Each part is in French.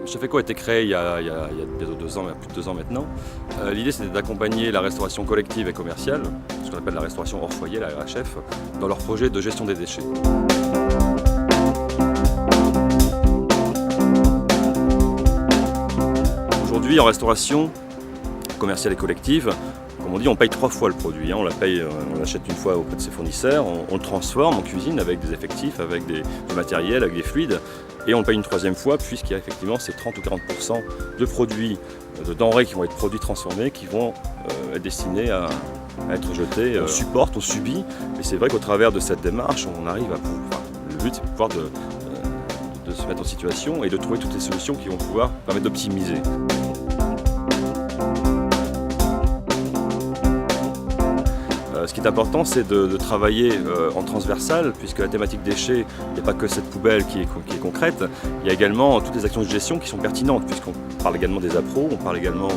Chefeco a été créé il y a bientôt 2 ans, plus de 2 ans maintenant. L'idée c'était d'accompagner la restauration collective et commerciale, ce qu'on appelle la restauration hors foyer, la RHF, dans leur projet de gestion des déchets. Aujourd'hui en restauration commerciale et collective, comme on dit, on paye 3 fois le produit. On l'achète une fois auprès de ses fournisseurs, on le transforme en cuisine avec des effectifs, avec du matériel, avec des fluides, et on le paye une 3e fois puisqu'il y a effectivement ces 30 ou 40% de produits, de denrées qui vont être produits transformés, qui vont être destinés à être jetés. On supporte, on subit, et c'est vrai qu'au travers de cette démarche, on arrive à pouvoir. Le but c'est de pouvoir de se mettre en situation et de trouver toutes les solutions qui vont pouvoir permettre d'optimiser. Ce qui est important, c'est de travailler en transversal, puisque la thématique déchets, il n'y a pas que cette poubelle qui est concrète, il y a également toutes les actions de gestion qui sont pertinentes, puisqu'on parle également des appros, on parle également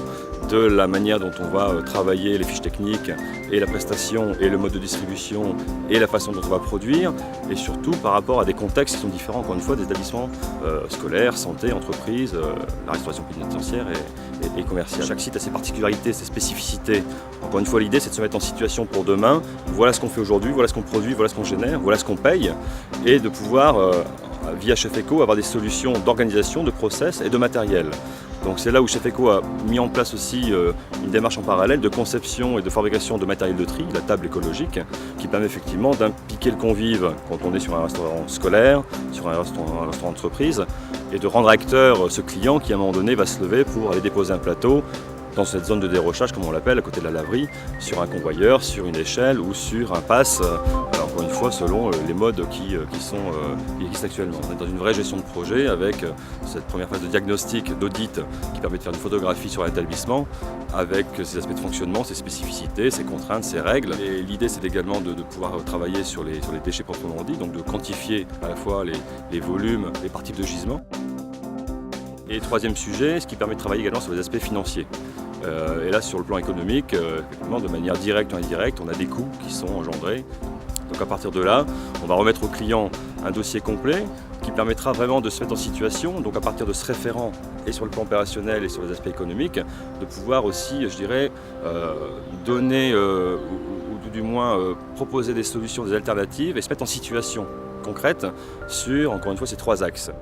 de la manière dont on va travailler les fiches techniques et la prestation et le mode de distribution et la façon dont on va produire, et surtout par rapport à des contextes qui sont différents, encore une fois, des établissements scolaires, santé, entreprises, la restauration pénitentiaire et commerciale. Chaque site a ses particularités, ses spécificités. Encore une fois, l'idée c'est de se mettre en situation pour demain. Voilà ce qu'on fait aujourd'hui, voilà ce qu'on produit, voilà ce qu'on génère, voilà ce qu'on paye, et de pouvoir, via Chefeco, avoir des solutions d'organisation, de process et de matériel. Donc c'est là où Chefeco a mis en place aussi une démarche en parallèle de conception et de fabrication de matériel de tri, la table écologique, qui permet effectivement d'impliquer le convive quand on est sur un restaurant scolaire, sur un restaurant d'entreprise, et de rendre acteur ce client qui à un moment donné va se lever pour aller déposer un plateau dans cette zone de dérochage, comme on l'appelle, à côté de la laverie, sur un convoyeur, sur une échelle ou sur un pass, encore une fois selon les modes qui existent actuellement. On est dans une vraie gestion de projet avec cette première phase de diagnostic, d'audit, qui permet de faire une photographie sur l'établissement, avec ses aspects de fonctionnement, ses spécificités, ses contraintes, ses règles. Et l'idée c'est également de pouvoir travailler sur les déchets proprement dit, donc de quantifier à la fois les volumes, les par type de gisement. Et 3e sujet, ce qui permet de travailler également sur les aspects financiers. Et là, sur le plan économique, effectivement, de manière directe ou indirecte, on a des coûts qui sont engendrés. Donc à partir de là, on va remettre au client un dossier complet qui permettra vraiment de se mettre en situation, donc à partir de ce référent et sur le plan opérationnel et sur les aspects économiques, de pouvoir aussi, je dirais, donner ou du moins proposer des solutions, des alternatives et se mettre en situation concrète sur, encore une fois, ces 3 axes.